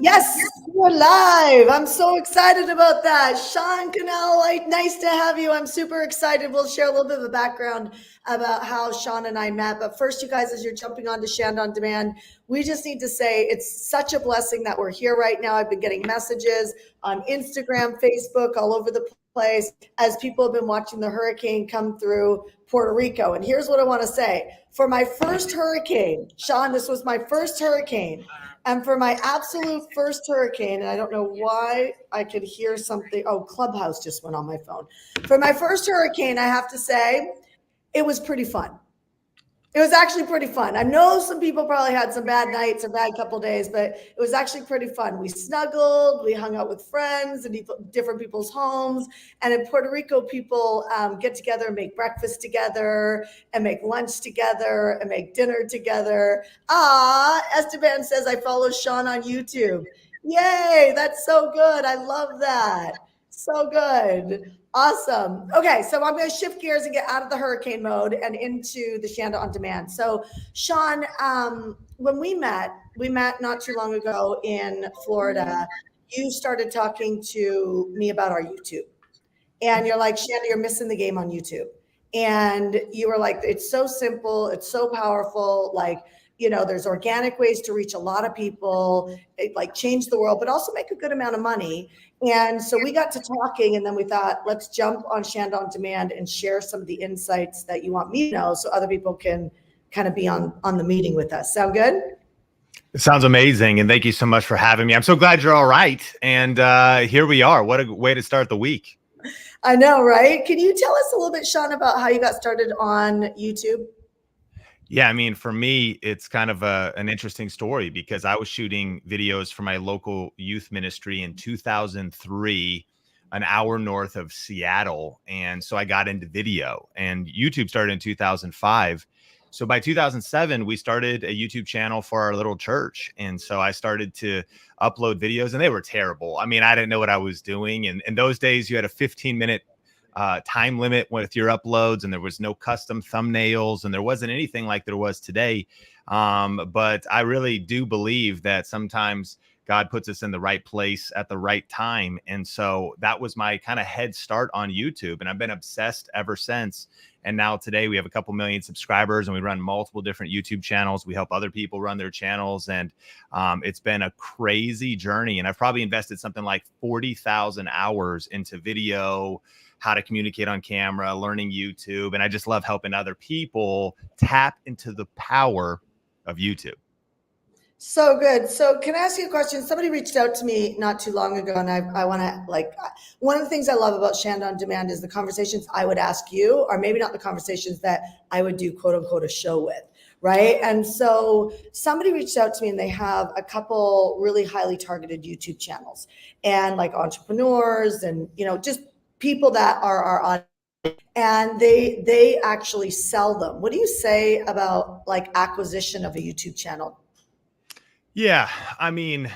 Yes, we're live. I'm so excited about that. Sean Connell, nice to have you. I'm super excited. We'll share a little bit of a background about how Sean and I met. But first, you guys, as you're jumping on to Shanda on Demand, we just need to say it's such a blessing that we're here right now. I've been getting messages on Instagram, Facebook, all over the place as people have been watching the hurricane come through Puerto Rico. And here's what I want to say. For my first hurricane, Sean, this was my first hurricane. And for my absolute first hurricane, and I don't know why I could hear something. Oh, Clubhouse just went on my phone. For my first hurricane, I have to say, it was pretty fun. It was actually pretty fun. I know some people probably had some bad nights or bad couple days, but it was actually pretty fun. We snuggled, we hung out with friends in different people's homes. And in Puerto Rico, people get together and make breakfast together and make lunch together and make dinner together. Esteban says, I follow Sean on YouTube. Yay, that's so good. I love that. So good. Awesome. Okay, so I'm going to shift gears and get out of the hurricane mode and into the Shanda on Demand. So, Sean, when we met not too long ago in Florida. You started talking to me about our YouTube, and you're like, Shanda, you're missing the game on YouTube. And you were like, it's so simple, it's so powerful. Like, there's organic ways to reach a lot of people, like change the world, but also make a good amount of money. And so we got to talking, and then we thought, let's jump on Shanda on Demand and share some of the insights that you want me to know so other people can kind of be on the meeting with us. Sound good? It sounds amazing. And thank you so much for having me. I'm so glad you're all right. And here we are. What a way to start the week. I know, right? Can you tell us a little bit, Sean, about how you got started on YouTube? Yeah, I mean, for me, it's kind of an interesting story because I was shooting videos for my local youth ministry in 2003, an hour north of Seattle. And so I got into video, and YouTube started in 2005. So by 2007, we started a YouTube channel for our little church. And so I started to upload videos, and they were terrible. I mean, I didn't know what I was doing. And in those days, you had a 15-minute time limit with your uploads, and there was no custom thumbnails, and there wasn't anything like there was today. But I really do believe that sometimes God puts us in the right place at the right time. And so that was my kind of head start on YouTube. And I've been obsessed ever since. And now today we have a couple million subscribers, and we run multiple different YouTube channels. We help other people run their channels. And it's been a crazy journey. And I've probably invested something like 40,000 hours into video, how to communicate on camera, learning YouTube. And I just love helping other people tap into the power of YouTube. So good. So can I ask you a question? Somebody reached out to me not too long ago, and I want to, one of the things I love about Shanda on Demand is the conversations I would ask you, or maybe not the conversations that I would do quote unquote a show with. Right. And so somebody reached out to me, and they have a couple really highly targeted YouTube channels, and like entrepreneurs and, just people that are our audience, and they actually sell them. What do you say about like acquisition of a YouTube channel? Yeah, I mean,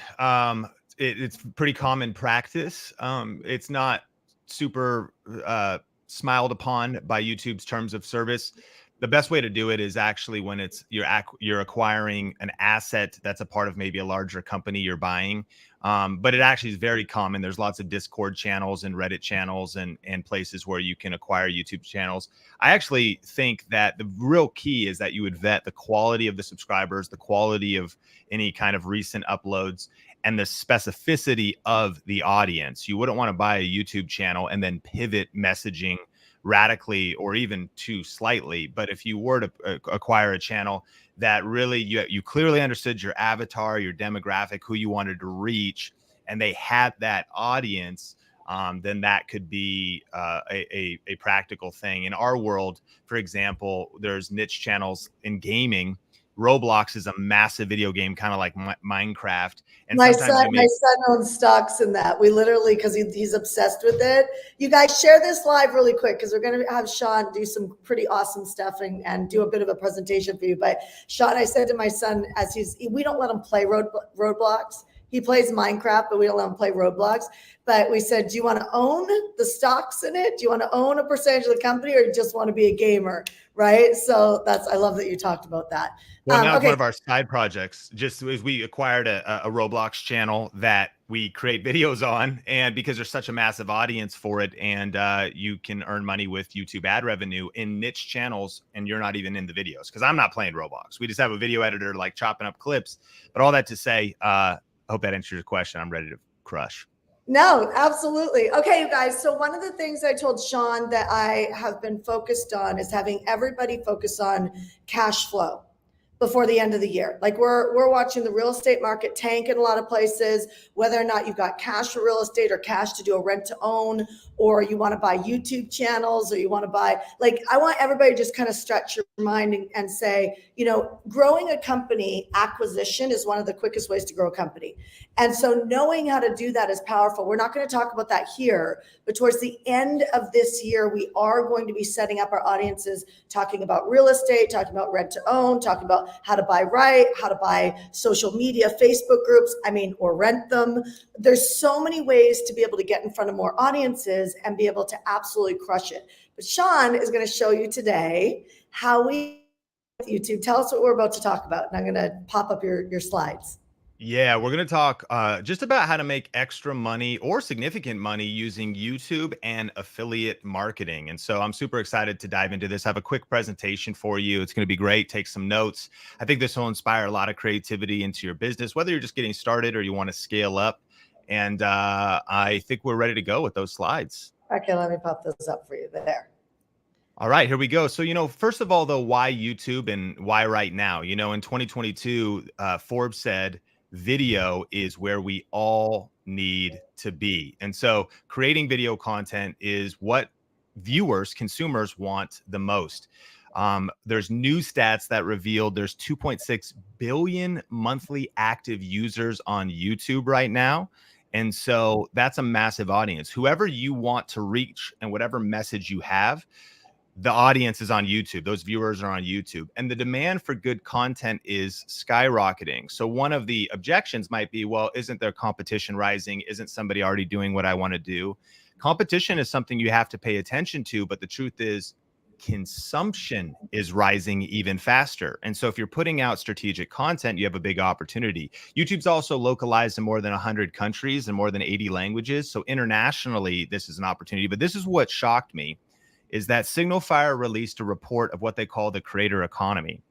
it's pretty common practice. It's not super smiled upon by YouTube's terms of service. The best way to do it is actually when it's you're acquiring an asset that's a part of maybe a larger company you're buying. But it actually is very common. There's lots of Discord channels and Reddit channels and places where you can acquire YouTube channels. I actually think that the real key is that you would vet the quality of the subscribers, the quality of any kind of recent uploads, and the specificity of the audience. You wouldn't want to buy a YouTube channel and then pivot messaging radically or even too slightly. But if you were to acquire a channel that really you clearly understood your avatar, your demographic, who you wanted to reach, and they had that audience, then that could be a practical thing. In our world, for example, there's niche channels in gaming. Roblox is a massive video game, kind of like Minecraft. And my son owns stocks in that. We literally, because he's obsessed with it. You guys share this live really quick, because we're going to have Sean do some pretty awesome stuff and do a bit of a presentation for you. But Sean, I said to my son, we don't let him play Roblox. He plays Minecraft, but we don't let him play Roblox. But we said, do you want to own the stocks in it? Do you want to own a percentage of the company, or you just want to be a gamer? Right. So I love that you talked about that. Well, now it's Okay. one of our side projects. Just as we acquired a Roblox channel that we create videos on, and because there's such a massive audience for it, and you can earn money with YouTube ad revenue in niche channels, and you're not even in the videos. Because I'm not playing Roblox. We just have a video editor like chopping up clips. But all that to say, I hope that answers your question. I'm ready to crush. No, absolutely. Okay, you guys. So one of the things I told Sean that I have been focused on is having everybody focus on cash flow before the end of the year. Like we're watching the real estate market tank in a lot of places, whether or not you've got cash for real estate or cash to do a rent to own, or you want to buy YouTube channels, or you want to buy, like, I want everybody to just kind of stretch your mind and say, you know, growing a company, acquisition is one of the quickest ways to grow a company. And so knowing how to do that is powerful. We're not going to talk about that here, but towards the end of this year, we are going to be setting up our audiences, talking about real estate, talking about rent to own, talking about how to buy right, how to buy social media, Facebook groups, or rent them. There's so many ways to be able to get in front of more audiences and be able to absolutely crush it. But Sean is going to show you today how we YouTube. Tell us what we're about to talk about. And I'm going to pop up your slides. Yeah, we're going to talk just about how to make extra money or significant money using YouTube and affiliate marketing. And so I'm super excited to dive into this. I have a quick presentation for you. It's going to be great. Take some notes. I think this will inspire a lot of creativity into your business, whether you're just getting started or you want to scale up. And I think we're ready to go with those slides. Okay, let me pop those up for you there. All right, here we go. So, first of all, though, why YouTube and why right now? In 2022, Forbes said, video is where we all need to be. And so creating video content is what viewers, consumers want the most. There's new stats that revealed there's 2.6 billion monthly active users on YouTube right now. And so that's a massive audience. Whoever you want to reach and whatever message you have, the audience is on YouTube. Those viewers are on YouTube, and the demand for good content is skyrocketing. So one of the objections might be, well, isn't there competition rising? Isn't somebody already doing what I want to do? Competition is something you have to pay attention to, but the truth is consumption is rising even faster. And so if you're putting out strategic content, you have a big opportunity. YouTube's also localized in more than 100 countries and more than 80 languages. So internationally, this is an opportunity. But this is what shocked me, is that Signal Fire released a report of what they call the creator economy.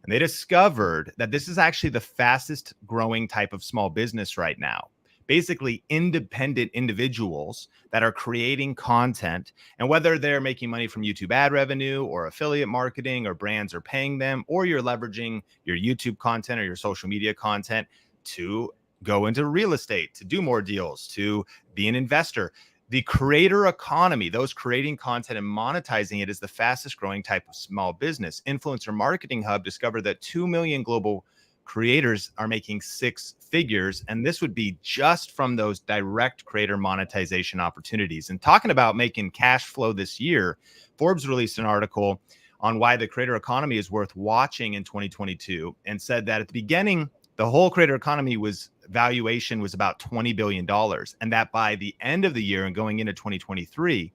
And they discovered that this is actually the fastest growing type of small business right now. Basically, independent individuals that are creating content, and whether they're making money from YouTube ad revenue or affiliate marketing, or brands are paying them, or you're leveraging your YouTube content or your social media content to go into real estate, to do more deals, to be an investor. The creator economy, those creating content and monetizing it, is the fastest growing type of small business. Influencer Marketing Hub discovered that 2 million global creators are making 6 figures. And this would be just from those direct creator monetization opportunities. And talking about making cash flow this year, Forbes released an article on why the creator economy is worth watching in 2022, and said that at the beginning, the whole creator economy valuation was about $20 billion. And that by the end of the year and going into 2023,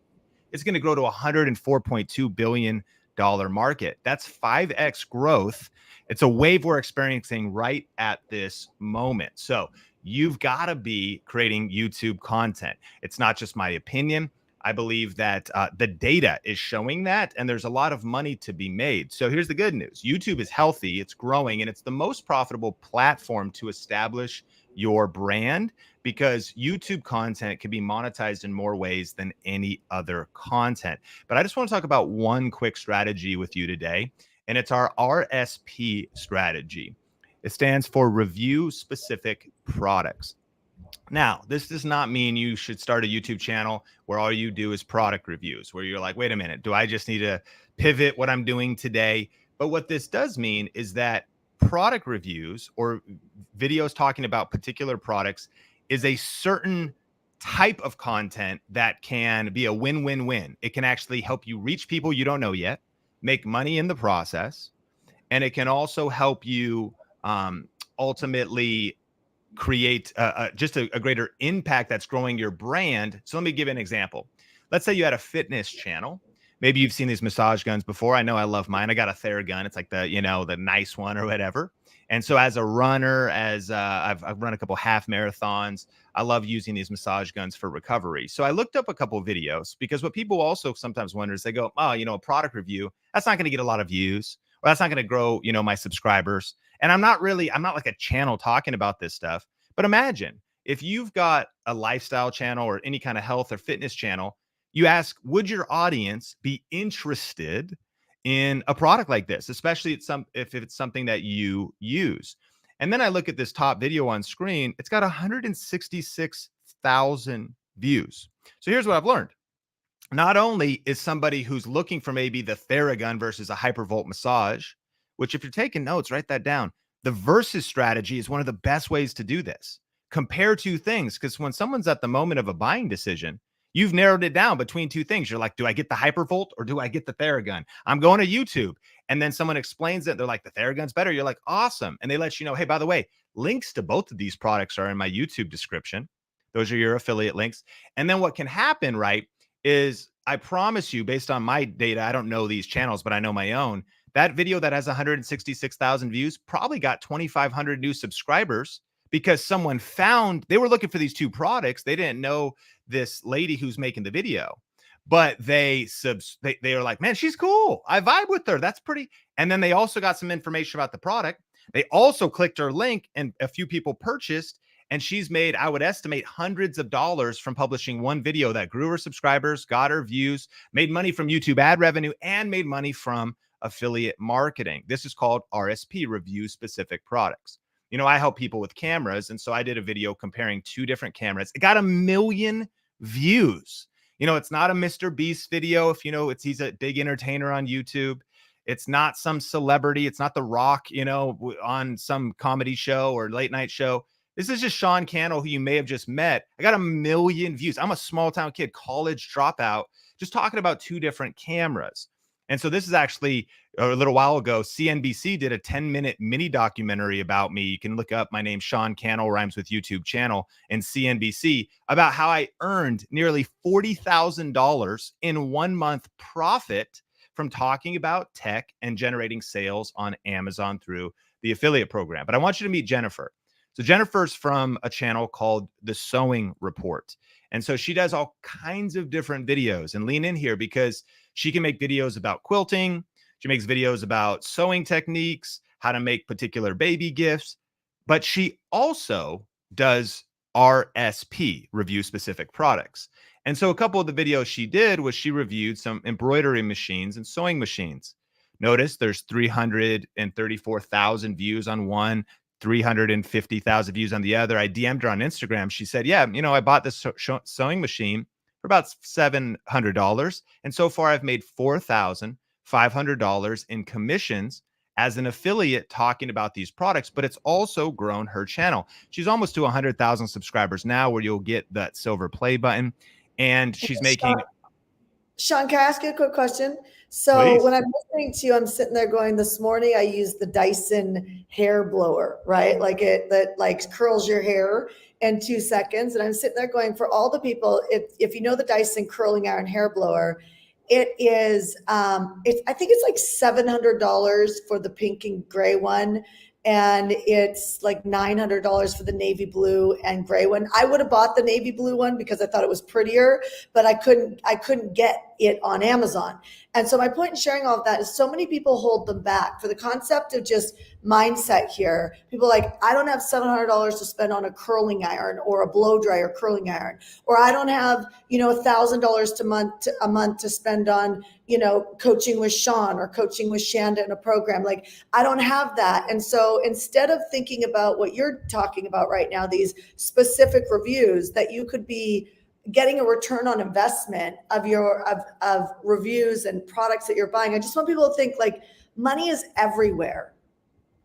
it's going to grow to $104.2 billion market. That's 5x growth. It's a wave we're experiencing right at this moment. So you've got to be creating YouTube content. It's not just my opinion. I believe that the data is showing that, and there's a lot of money to be made. So here's the good news. YouTube is healthy, it's growing, and it's the most profitable platform to establish your brand, because YouTube content can be monetized in more ways than any other content. But I just want to talk about one quick strategy with you today, and it's our RSP strategy. It stands for Review Specific Products. Now, this does not mean you should start a YouTube channel where all you do is product reviews, where you're like, wait a minute, do I just need to pivot what I'm doing today? But what this does mean is that product reviews or videos talking about particular products is a certain type of content that can be a win-win-win. It can actually help you reach people you don't know yet, make money in the process, and it can also help you ultimately create just a greater impact that's growing your brand. So let me give you an example. Let's say you had a fitness channel. Maybe you've seen these massage guns before. I know I love mine. I got a Theragun. It's like the, the nice one or whatever. And so as a runner, as I've run a couple half marathons, I love using these massage guns for recovery. So I looked up a couple of videos, because what people also sometimes wonder is they go, oh, a product review, that's not going to get a lot of views, or that's not going to grow, my subscribers. And I'm not like a channel talking about this stuff. But imagine if you've got a lifestyle channel or any kind of health or fitness channel, you ask, would your audience be interested in a product like this, especially if it's something that you use? And then I look at this top video on screen. It's got 166,000 views. So here's what I've learned. Not only is somebody who's looking for maybe the Theragun versus a hypervolt massage, which if you're taking notes, write that down. The versus strategy is one of the best ways to do this. Compare two things, because when someone's at the moment of a buying decision, you've narrowed it down between two things. You're like, do I get the hypervolt or do I get the Theragun? I'm going to YouTube. And then someone explains it. They're like, the Theragun's better. You're like, awesome. And they let you know, hey, by the way, links to both of these products are in my YouTube description. Those are your affiliate links. And then what can happen, right, is I promise you, based on my data, I don't know these channels, but I know my own, that video that has 166,000 views probably got 2,500 new subscribers, because someone they were looking for these two products. They didn't know this lady who's making the video, but they are like, man, she's cool. I vibe with her. That's pretty. And then they also got some information about the product. They also clicked her link, and a few people purchased. And she's made, I would estimate, hundreds of dollars from publishing one video that grew her subscribers, got her views, made money from YouTube ad revenue, and made money from affiliate marketing. This is called RSP, review specific products. I help people with cameras. And so I did a video comparing two different cameras. It got 1 million views. It's not a Mr. Beast video. If he's a big entertainer on YouTube. It's not some celebrity. It's not The Rock, on some comedy show or late night show. This is just Sean Connell, who you may have just met. I got 1 million views. I'm a small town kid, college dropout, just talking about two different cameras. And so this is actually a little while ago, CNBC did a 10-minute mini documentary about me. You can look up my name, Sean Connell, rhymes with YouTube channel, and CNBC, about how I earned nearly $40,000 in 1 month profit from talking about tech and generating sales on Amazon through the affiliate program. But I want you to meet Jennifer. So Jennifer's from a channel called The Sewing Report. And so she does all kinds of different videos, and lean in here because she can make videos about quilting. She makes videos about sewing techniques, how to make particular baby gifts, but she also does RSP, review specific products. And so a couple of the videos she did was she reviewed some embroidery machines and sewing machines. Notice there's 334,000 views on one, 350,000 views on the other. I DM'd her on Instagram. She said, yeah, I bought this sewing machine for about $700. And so far I've made $4,500 in commissions as an affiliate talking about these products, but it's also grown her channel. She's almost to 100,000 subscribers now, where you'll get that silver play button. And she's making... Sean, can I ask you a quick question? So Please. When I'm listening to you, I'm sitting there going, this morning I used the Dyson hair blower, right? That curls your hair in 2 seconds. And I'm sitting there going, for all the people, if you know the Dyson curling iron hair blower, it is, I think it's like $700 for the pink and gray one. And it's like $900 for the navy blue and gray one. I would have bought the navy blue one because I thought it was prettier, but I couldn't get it on Amazon. And so my point in sharing all of that is so many people hold them back for the concept of just mindset here. People are like, I don't have $700 to spend on a curling iron or a blow dryer curling iron, or I don't have, $1,000 a month to spend on, coaching with Sean or coaching with Shanda in a program. Like, I don't have that. And so instead of thinking about what you're talking about right now, these specific reviews that you could be getting a return on investment of reviews and products that you're buying. I just want people to think like money is everywhere.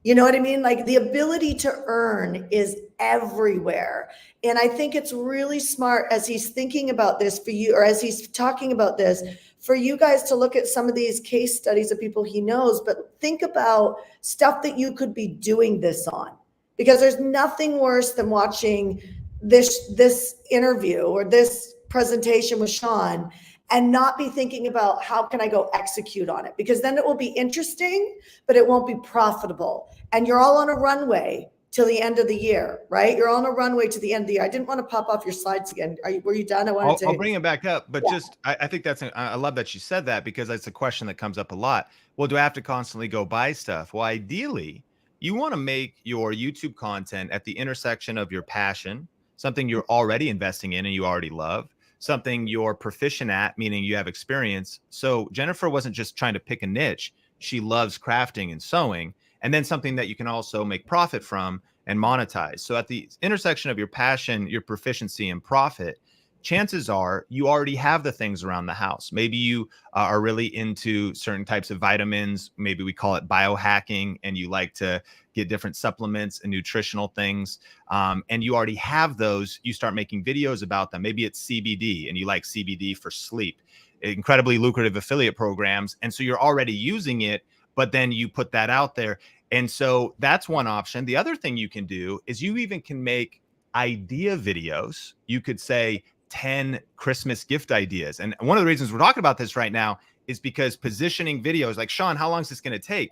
You know what I mean? Like the ability to earn is everywhere. And I think it's really smart as he's thinking about this for you, or as he's talking about this, for you guys to look at some of these case studies of people he knows, but think about stuff that you could be doing this on. because there's nothing worse than watching this interview or this presentation with Sean and not be thinking about how can I go execute on it, because then it will be interesting, but it won't be profitable. And you're all on a runway till the end of the year, right? You're on a runway to the end of the year. I didn't want to pop off your slides again. Were you done? I wanted to. I'll bring it back up, but Yeah. just I think I love that you said that, because that's a question that comes up a lot. Well, do I have to constantly go buy stuff? Well, ideally, you want to make your YouTube content at the intersection of your passion, something you're already investing in and you already love, something you're proficient at, meaning you have experience. So Jennifer wasn't just trying to pick a niche. She loves crafting and sewing, and then something that you can also make profit from and monetize. So at the intersection of your passion, your proficiency, and profit, chances are you already have the things around the house. Maybe you are really into certain types of vitamins. Maybe we call it biohacking, and you like to get different supplements and nutritional things. And you already have those. You start making videos about them. Maybe it's CBD and you like CBD for sleep. Incredibly lucrative affiliate programs. And so you're already using it, but then you put that out there. And so that's one option. The other thing you can do is you even can make idea videos. You could say 10 Christmas gift ideas. And one of the reasons we're talking about this right now is because positioning videos, like Sean, how long is this going to take?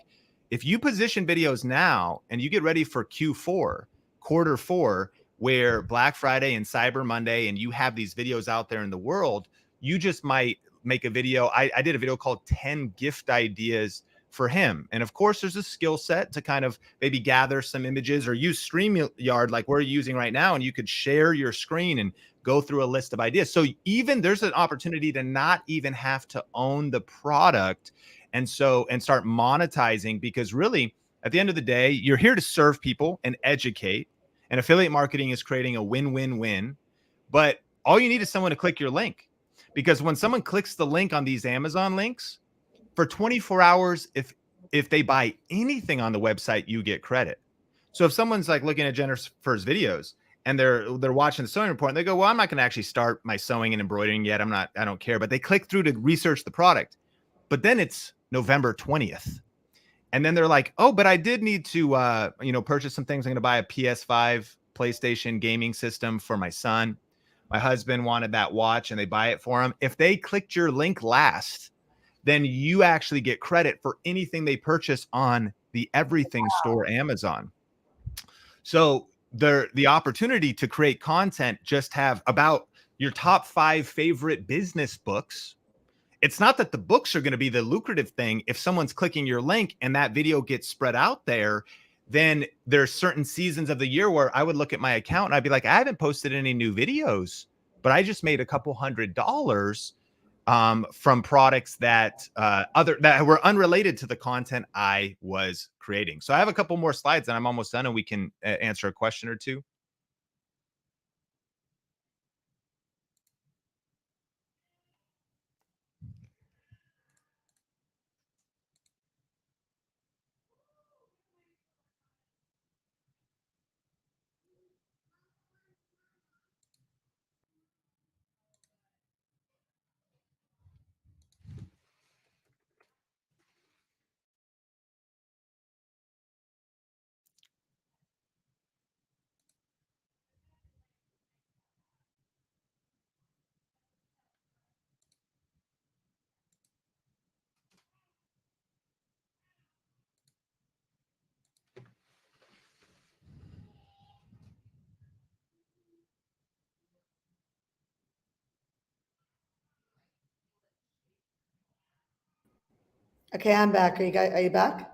If you position videos now and you get ready for Q4, quarter four, where Black Friday and Cyber Monday, and you have these videos out there in the world, you just might make a video. I did a video called 10 gift ideas for him. And of course, there's a skill set to kind of maybe gather some images or use StreamYard like we're using right now. And you could share your screen and go through a list of ideas. So even there's an opportunity to not even have to own the product. And start monetizing, because really at the end of the day, you're here to serve people and educate. And affiliate marketing is creating a win-win-win. But all you need is someone to click your link, because when someone clicks the link on these Amazon links, for 24 hours, if they buy anything on the website, you get credit. So if someone's like looking at Jennifer's videos and they're watching the sewing report and they go, well, I'm not going to actually start my sewing and embroidering yet. I don't care. But they click through to research the product. But then it's November 20th. And then they're like, oh, but I did need to, purchase some things. I'm going to buy a PS5 PlayStation gaming system for my son. My husband wanted that watch and they buy it for him. If they clicked your link last, then you actually get credit for anything they purchase on the everything store, Amazon. So the opportunity to create content, just have about your top 5 favorite business books. It's not that the books are going to be the lucrative thing. If someone's clicking your link and that video gets spread out there, then there's certain seasons of the year where I would look at my account and I'd be like, I haven't posted any new videos, but I just made a couple $100 from products that that were unrelated to the content I was creating. So I have a couple more slides and I'm almost done, and we can answer a question or two. Okay, I'm back. Are you back?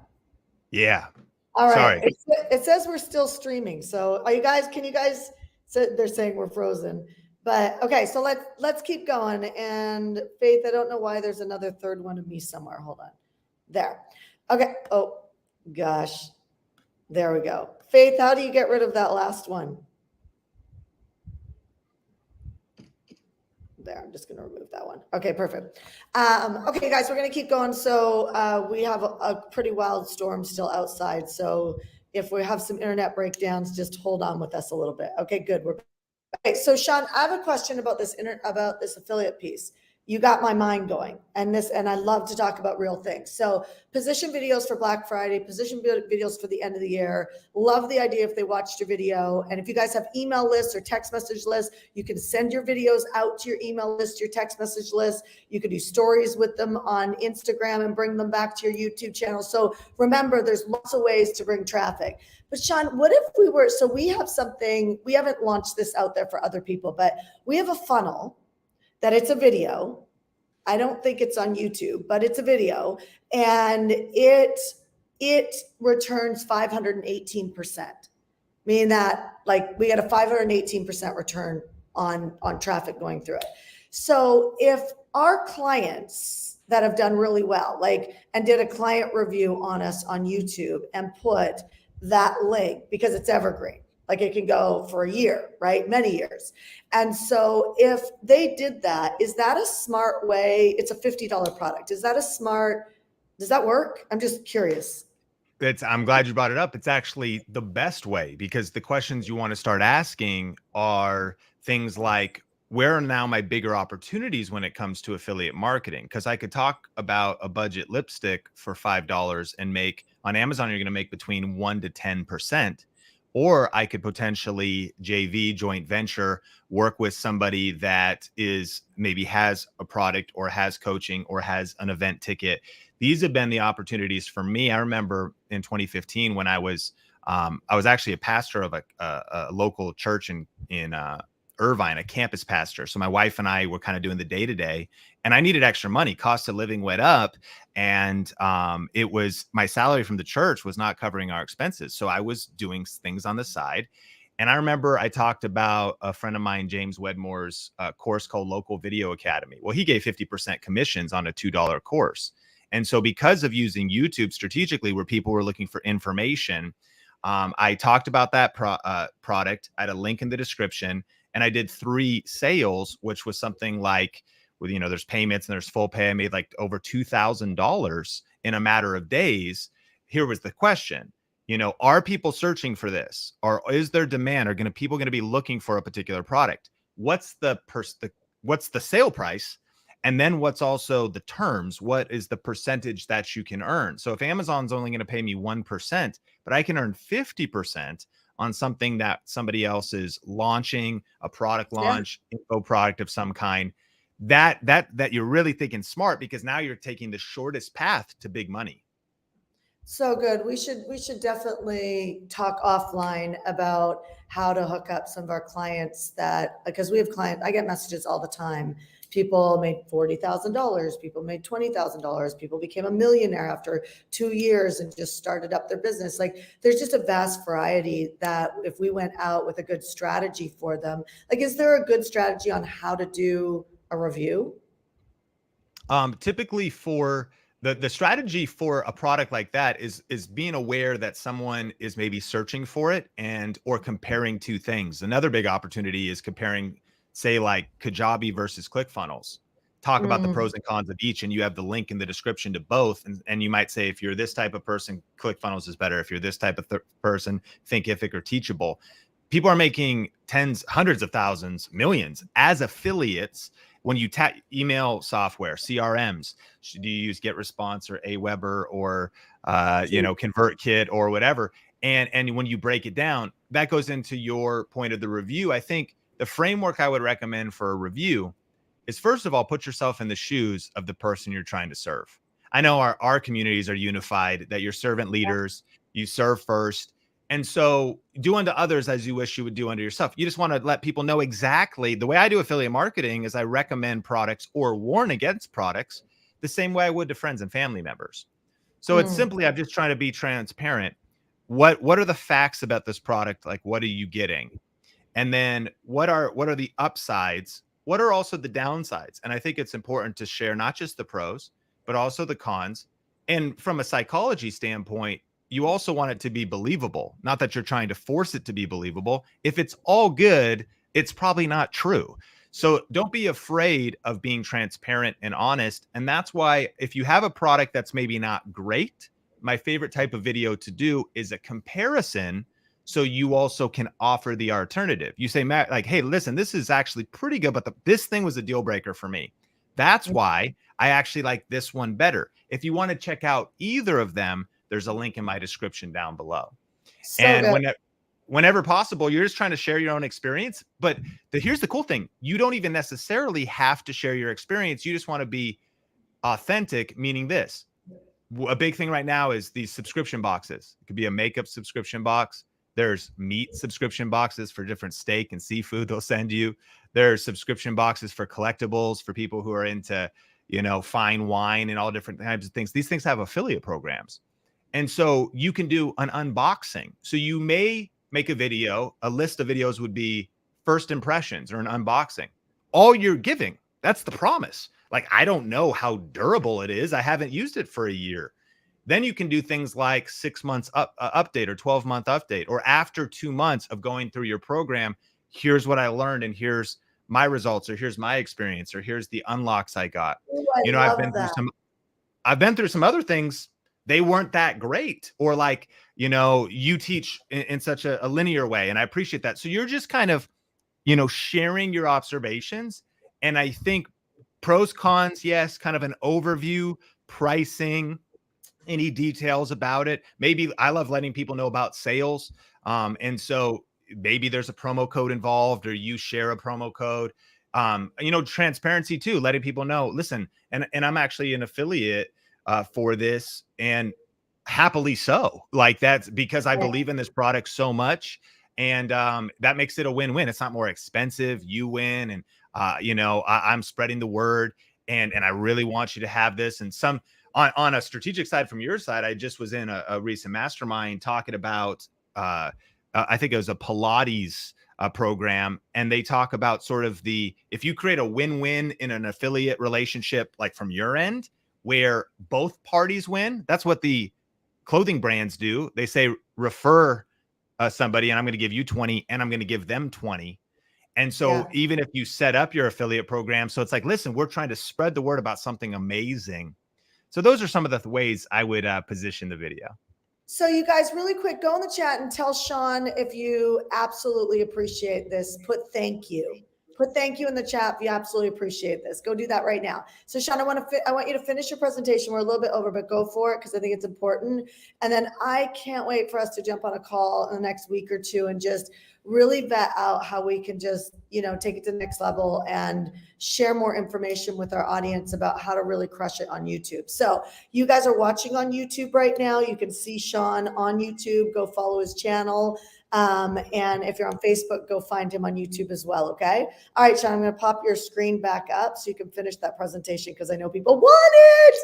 Yeah. All right. Sorry. It says we're still streaming. So can you guys, so they're saying we're frozen. But okay, so let's keep going. And Faith, I don't know why there's another third one of me somewhere. Hold on. There. Okay. Oh gosh. There we go. Faith, how do you get rid of that last one? There, I'm just going to remove that one. Okay, perfect. Okay, guys, we're going to keep going. So we have a pretty wild storm still outside. So if we have some internet breakdowns, just hold on with us a little bit. Okay, good. Okay, so Sean, I have a question about this affiliate piece. you got my mind going. And I love to talk about real things. So position videos for Black Friday, position videos for the end of the year. Love the idea if they watched your video. And if you guys have email lists or text message lists, you can send your videos out to your email list, your text message list. You can do stories with them on Instagram and bring them back to your YouTube channel. So remember, there's lots of ways to bring traffic. But Sean, what if we were, so we have something, we haven't launched this out there for other people, but we have a funnel that it's a video. I don't think it's on YouTube, but it's a video, and it returns 518%, meaning that like we get a 518% return on traffic going through it. So if our clients that have done really well, like, and did a client review on us on YouTube and put that link, because it's evergreen, like it can go for a year, right? Many years. And so if they did that, is that a smart way? It's a $50 product. Is that does that work? I'm just curious. I'm glad you brought it up. It's actually the best way, because the questions you want to start asking are things like, where are now my bigger opportunities when it comes to affiliate marketing? Because I could talk about a budget lipstick for $5 and make on Amazon, you're going to make between 1 to 10%. Or I could potentially JV, joint venture, work with somebody that is maybe has a product or has coaching or has an event ticket. These have been the opportunities for me. I remember in 2015 when I was actually a pastor of a local church in Irvine, a campus pastor. So my wife and I were kind of doing the day-to-day, and I needed extra money. Cost of living went up, and it was my salary from the church was not covering our expenses. So I was doing things on the side. And I remember I talked about a friend of mine, James Wedmore's course called Local Video Academy. Well, he gave 50% commissions on a $2 course. And so because of using YouTube strategically, where people were looking for information, I talked about that product. I had a link in the description, and I did 3 sales, which was something like, with, there's payments and there's full pay. I made like over $2,000 in a matter of days. Here was the question, are people searching for this, or is there demand? Are people going to be looking for a particular product? What's the sale price? And then what's also the terms? What is the percentage that you can earn? So if Amazon's only going to pay me 1%, but I can earn 50% on something that somebody else is launching, a product launch, info product of some kind, that you're really thinking smart, because now you're taking the shortest path to big money. So good. We should definitely talk offline about how to hook up some of our clients, because we have clients, I get messages all the time. People made $40,000. People made $20,000. People became a millionaire after 2 years and just started up their business. Like, there's just a vast variety that if we went out with a good strategy for them, like, is there a good strategy on how to do a review? Typically for the strategy for a product like that is being aware that someone is maybe searching for it or comparing 2 things. Another big opportunity is comparing, say, like Kajabi versus ClickFunnels. Talk about the pros and cons of each, and you have the link in the description to both. And you might say, if you're this type of person, ClickFunnels is better. If you're this type of person, Thinkific or Teachable. People are making tens, hundreds of thousands, millions as affiliates. When you tap email software, CRMs, do you use GetResponse or Aweber or ConvertKit or whatever? And when you break it down, that goes into your point of the review. I think the framework I would recommend for a review is, first of all, put yourself in the shoes of the person you're trying to serve. I know our communities are unified, that you're servant leaders, you serve first. And so do unto others as you wish you would do unto yourself. You just want to let people know exactly the way I do affiliate marketing is I recommend products or warn against products the same way I would to friends and family members. So it's simply, I'm just trying to be transparent. What are the facts about this product? Like, what are you getting? And then what are the upsides? What are also the downsides? And I think it's important to share not just the pros, but also the cons. And from a psychology standpoint, you also want it to be believable. Not that you're trying to force it to be believable. If it's all good, it's probably not true. So don't be afraid of being transparent and honest. And that's why if you have a product that's maybe not great, my favorite type of video to do is a comparison, so you also can offer the alternative. You say, Matt, like, hey, listen, this is actually pretty good, but this thing was a deal breaker for me. That's why I actually like this one better. If you want to check out either of them, there's a link in my description down below. So And good. whenever possible, you're just trying to share your own experience. But here's the cool thing. You don't even necessarily have to share your experience. You just want to be authentic, meaning this. A big thing right now is these subscription boxes. It could be a makeup subscription box. There's meat subscription boxes for different steak and seafood they'll send you. There's subscription boxes for collectibles for people who are into, fine wine and all different types of things. These things have affiliate programs. And so you can do an unboxing. So you may make a video. A list of videos would be first impressions or an unboxing. All you're giving, that's the promise. Like, I don't know how durable it is. I haven't used it for a year. Then you can do things like 6 months update or 12-month update, or after 2 months of going through your program, here's what I learned, and here's my results, or here's my experience, or here's the unlocks I got. Ooh, I I've love been through that. I've been through some other things. They weren't that great, or like, you teach in such a linear way. And I appreciate that. So you're just kind of, sharing your observations. And I think pros, cons, yes, kind of an overview, pricing, any details about it. Maybe I love letting people know about sales. And so maybe there's a promo code involved, or you share a promo code. Transparency too, letting people know, listen, and I'm actually an affiliate for this, and happily so. Like, that's because I believe in this product so much. And that makes it a win-win. It's not more expensive. You win. And, I'm spreading the word, and I really want you to have this. And on a strategic side from your side, I just was in a recent mastermind talking about, I think it was a Pilates program. And they talk about sort of if you create a win-win in an affiliate relationship, like from your end, where both parties win, that's what the clothing brands do. They say, refer somebody, and I'm going to give you 20, and I'm going to give them 20. And so even if you set up your affiliate program, so it's like, listen, we're trying to spread the word about something amazing. So those are some of the ways I would position the video. So you guys, really quick, go in the chat and tell Sean if you absolutely appreciate this. Put thank you. Put thank you in the chat if you absolutely appreciate this. Go do that right now. So Sean, I want you to finish your presentation. We're a little bit over, but go for it, because I think it's important. And then I can't wait for us to jump on a call in the next week or two and just really vet out how we can just, take it to the next level and share more information with our audience about how to really crush it on YouTube. So you guys are watching on YouTube right now. You can see Sean on YouTube. Go follow his channel. And if you're on Facebook, go find him on YouTube as well. Okay. All right, Sean, I'm going to pop your screen back up so you can finish that presentation, because I know people want it.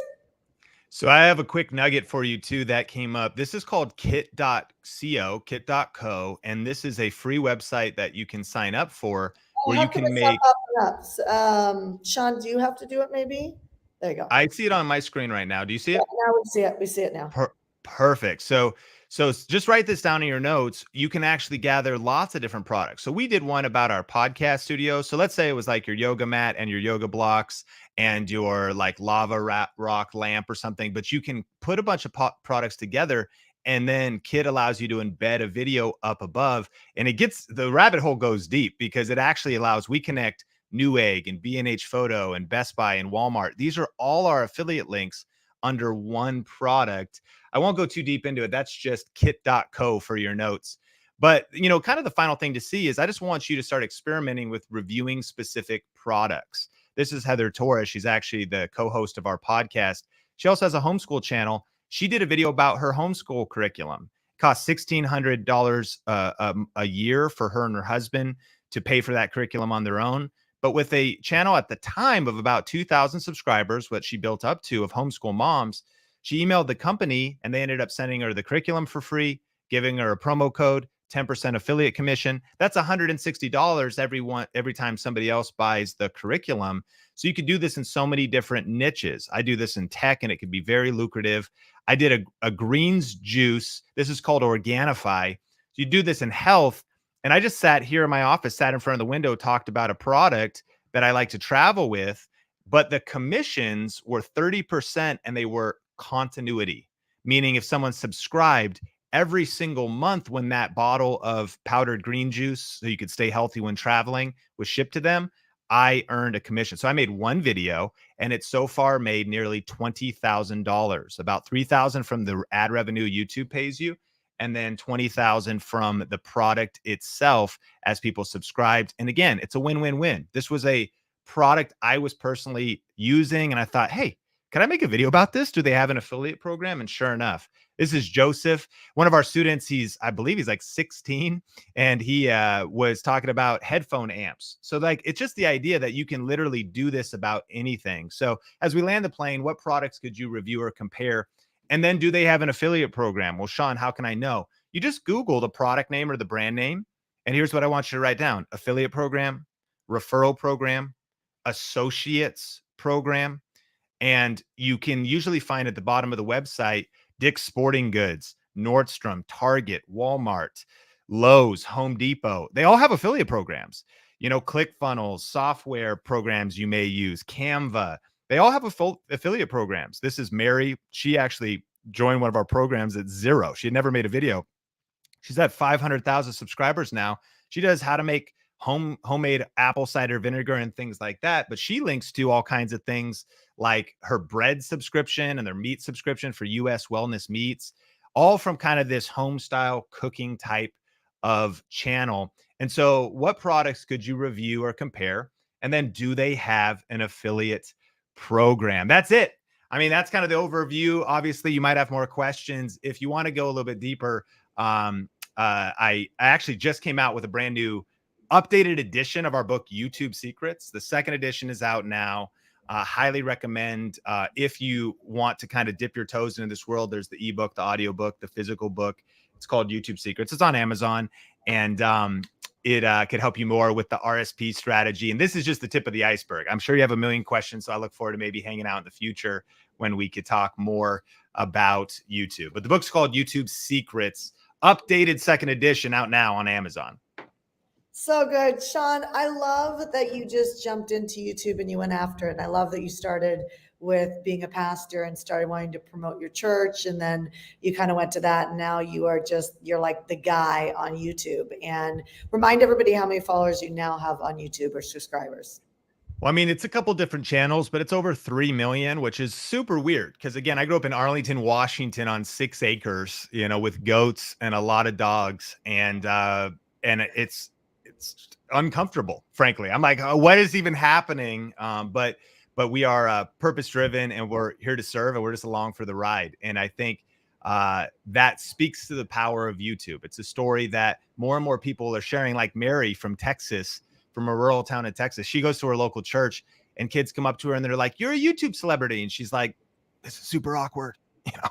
So I have a quick nugget for you too that came up. This is called kit.co, and this is a free website that you can sign up for, where you can make. Sean, do you have to do it? Maybe. There you go. I see it on my screen right now. Do you see it? Yeah, now we see it. We see it now. Perfect. So just write this down in your notes. You can actually gather lots of different products. So we did one about our podcast studio. So let's say it was like your yoga mat and your yoga blocks and your like lava rock lamp or something, but you can put a bunch of products together, and then Kit allows you to embed a video up above, and the rabbit hole goes deep, because it actually allows, we connect Newegg and B&H Photo and Best Buy and Walmart. These are all our affiliate links under one product. I won't go too deep into it. That's just kit.co for your notes. But, kind of the final thing to see is, I just want you to start experimenting with reviewing specific products. This is Heather Torres. She's actually the co-host of our podcast. She also has a homeschool channel. She did a video about her homeschool curriculum. It cost $1,600 a year for her and her husband to pay for that curriculum on their own. But with a channel at the time of about 2,000 subscribers, what she built up to, of homeschool moms, she emailed the company, and they ended up sending her the curriculum for free, giving her a promo code, 10% affiliate commission. That's $160 every time somebody else buys the curriculum. So you could do this in so many different niches. I do this in tech, and it could be very lucrative. I did a greens juice. This is called Organifi. So you do this in health. And I just sat here in my office, sat in front of the window, talked about a product that I like to travel with, but the commissions were 30%, and they were continuity, meaning if someone subscribed every single month, when that bottle of powdered green juice, so you could stay healthy when traveling, was shipped to them, I earned a commission. So I made one video and it so far made nearly $20,000, about 3,000 from the ad revenue YouTube pays you, and then 20,000 from the product itself as people subscribed. And again, it's a win-win-win. This was a product I was personally using and I thought, hey, can I make a video about this? Do they have an affiliate program? And sure enough, this is Joseph, one of our students. I believe he's like 16, and he was talking about headphone amps. So like, it's just the idea that you can literally do this about anything. So as we land the plane, what products could you review or compare? And then do they have an affiliate program? Well, Sean, how can I know? You just Google the product name or the brand name. And here's what I want you to write down: affiliate program, referral program, associates program. And you can usually find at the bottom of the website Dick's Sporting Goods, Nordstrom, Target, Walmart, Lowe's, Home Depot. They all have affiliate programs. You know, ClickFunnels, software programs you may use, Canva. They all have affiliate programs. This is Mary. She actually joined one of our programs at zero. She had never made a video. She's at 500,000 subscribers now. She does how to make homemade apple cider vinegar and things like that. But she links to all kinds of things like her bread subscription and their meat subscription for US Wellness Meats, all from kind of this home style cooking type of channel. And so what products could you review or compare? And then do they have an affiliate program? That's it. I mean, that's kind of the overview. Obviously, you might have more questions. If you want to go a little bit deeper, I actually just came out with a brand new updated edition of our book, YouTube Secrets. The second edition is out now. Highly recommend if you want to kind of dip your toes into this world. There's the ebook, the audiobook, the physical book. It's called YouTube Secrets. It's on Amazon, and it could help you more with the RSP strategy. And this is just the tip of the iceberg. I'm sure you have a million questions, so I look forward to maybe hanging out in the future when we could talk more about YouTube. But the book's called YouTube Secrets, updated second edition, out now on Amazon. So good. Sean, I love that you just jumped into YouTube and you went after it. And I love that you started with being a pastor and started wanting to promote your church. And then you kind of went to that. And now you're like the guy on YouTube. And remind everybody how many followers you now have on YouTube or subscribers. Well, I mean, it's a couple different channels, but it's over 3 million, which is super weird. Because again, I grew up in Arlington, Washington on 6 acres, you know, with goats and a lot of dogs. And it's uncomfortable, frankly. I'm like, oh, what is even happening? But we are purpose driven, and we're here to serve, and we're just along for the ride. And I think that speaks to the power of YouTube. It's a story that more and more people are sharing, like Mary from Texas, from a rural town in Texas. She goes to her local church, and kids come up to her and they're like, "You're a YouTube celebrity." And she's like, "This is super awkward. You know,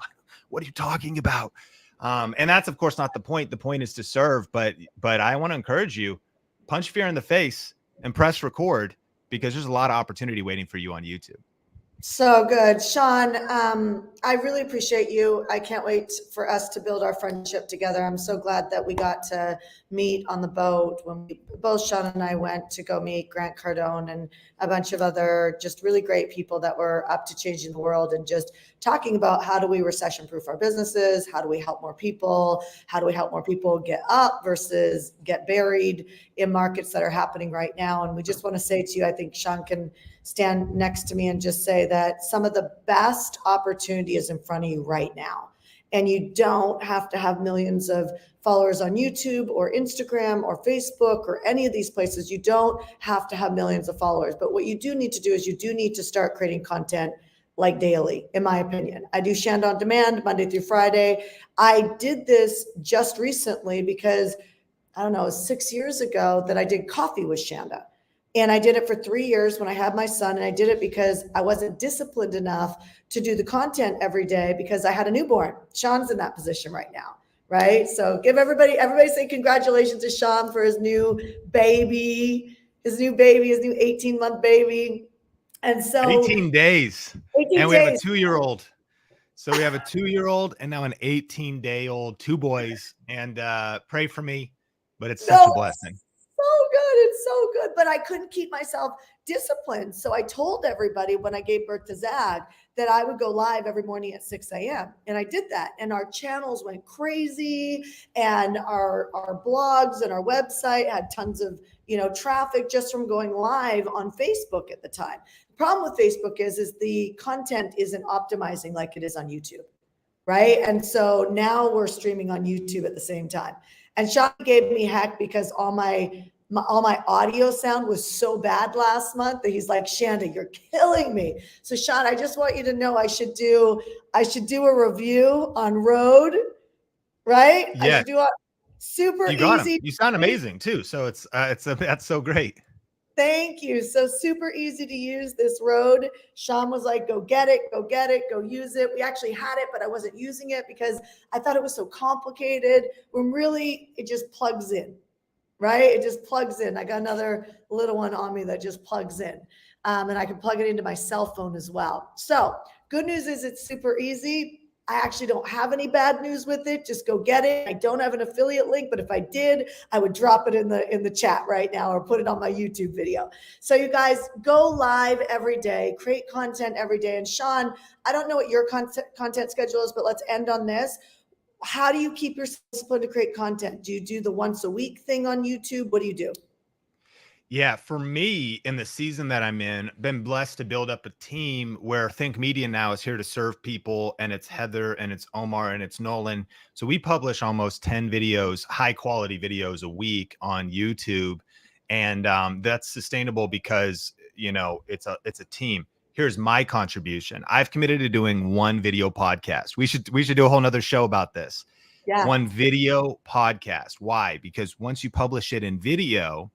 what are you talking about?" And that's, of course, not the point. The point is to serve. But I want to encourage you, punch fear in the face and press record, because there's a lot of opportunity waiting for you on YouTube. So good. Sean, I really appreciate you. I can't wait for us to build our friendship together. I'm so glad that we got to meet on the boat when both Sean and I went to go meet Grant Cardone and a bunch of other just really great people that were up to changing the world and just talking about how do we recession proof our businesses? How do we help more people? How do we help more people get up versus get buried in markets that are happening right now? And we just want to say to you, I think Sean can stand next to me and just say that some of the best opportunity is in front of you right now. And you don't have to have millions of followers on YouTube or Instagram or Facebook or any of these places. You don't have to have millions of followers. But what you do need to do is you do need to start creating content like daily, in my opinion. I do Shanda on demand Monday through Friday. I did this just recently because, I don't know, 6 years ago that I did coffee with Shanda. And I did it for 3 years when I had my son. And I did it because I wasn't disciplined enough to do the content every day because I had a newborn. Sean's in that position right now, right? So give everybody say congratulations to Sean for his new baby, his new 18-month baby. And so 18 days. 18 and we days. have a 2-year-old. So we have a 2-year-old and now an 18-day-old, 2 boys. And pray for me, but it's such a blessing. So good. It's so good, but I couldn't keep myself disciplined. So I told everybody when I gave birth to Zach that I would go live every morning at 6 a.m. And I did that. And our channels went crazy, and our blogs and our website had tons of, traffic just from going live on Facebook at the time. The problem with Facebook is the content isn't optimizing like it is on YouTube. Right. And so now we're streaming on YouTube at the same time. And Sean gave me heck because all my audio sound was so bad last month that he's like, Shanda, you're killing me. So Sean, I just want you to know I should do a review on Rode, right? Yeah. I should do a super you got easy. Him. You sound amazing too. So that's so great. Thank you. So super easy to use this Rode. Sean was like, go get it, go use it. We actually had it, but I wasn't using it because I thought it was so complicated when really it just plugs in, right? It just plugs in. I got another little one on me that just plugs in. And I can plug it into my cell phone as well. So good news is it's super easy. I actually don't have any bad news with it. Just go get it. I don't have an affiliate link, but if I did, I would drop it in the chat right now or put it on my YouTube video. So you guys go live every day, create content every day. And Sean, I don't know what your content schedule is, but let's end on this. How do you keep yourself disciplined to create content? Do you do the once a week thing on YouTube? What do you do? Yeah, for me, in the season that I'm in, been blessed to build up a team where Think Media now is here to serve people, and it's Heather and it's Omar and it's Nolan. So we publish almost 10 videos, high quality videos a week on YouTube. And that's sustainable because, it's a team. Here's my contribution. I've committed to doing one video podcast. We should do a whole nother show about this. Yeah. One video podcast. Why? Because once you publish it in video,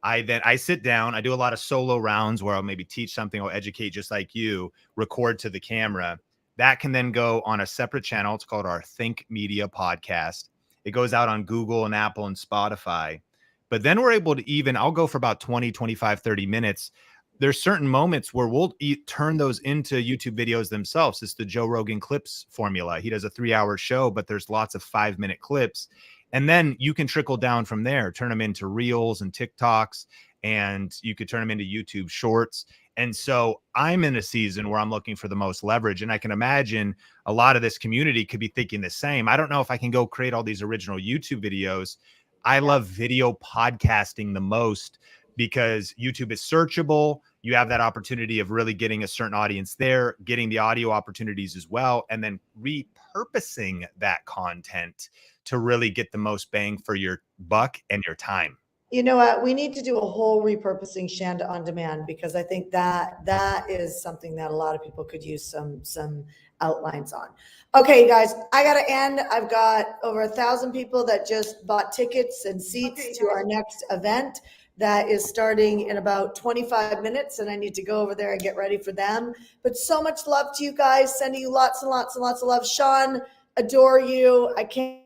I sit down, I do a lot of solo rounds where I'll maybe teach something or educate just like you, record to the camera. That can then go on a separate channel. It's called our Think Media podcast. It goes out on Google and Apple and Spotify. But then we're able to I'll go for about 20, 25, 30 minutes. There's certain moments where we'll turn those into YouTube videos themselves. It's the Joe Rogan clips formula. He does a 3-hour show, but there's lots of 5-minute clips. And then you can trickle down from there, turn them into reels and TikToks, and you could turn them into YouTube shorts. And so I'm in a season where I'm looking for the most leverage. And I can imagine a lot of this community could be thinking the same. I don't know if I can go create all these original YouTube videos. I love video podcasting the most because YouTube is searchable. You have that opportunity of really getting a certain audience there, getting the audio opportunities as well, and then repurposing that content to really get the most bang for your buck and your time. You know what? We need to do a whole repurposing Shanda on demand because I think that is something that a lot of people could use some outlines on. Okay, guys, I got to end. I've got over 1,000 people that just bought tickets and seats to our next event that is starting in about 25 minutes, and I need to go over there and get ready for them. But so much love to you guys. Sending you lots and lots and lots of love. Sean, adore you. I can't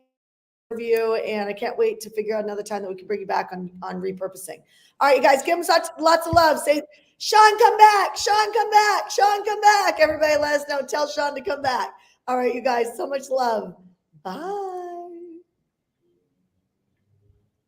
you, and I can't wait to figure out another time that we can bring you back on repurposing. All right, you guys, give them lots of love. Say, Sean, come back. Sean, come back. Sean, come back. Everybody let us know. Tell Sean to come back. All right, you guys, so much love. Bye.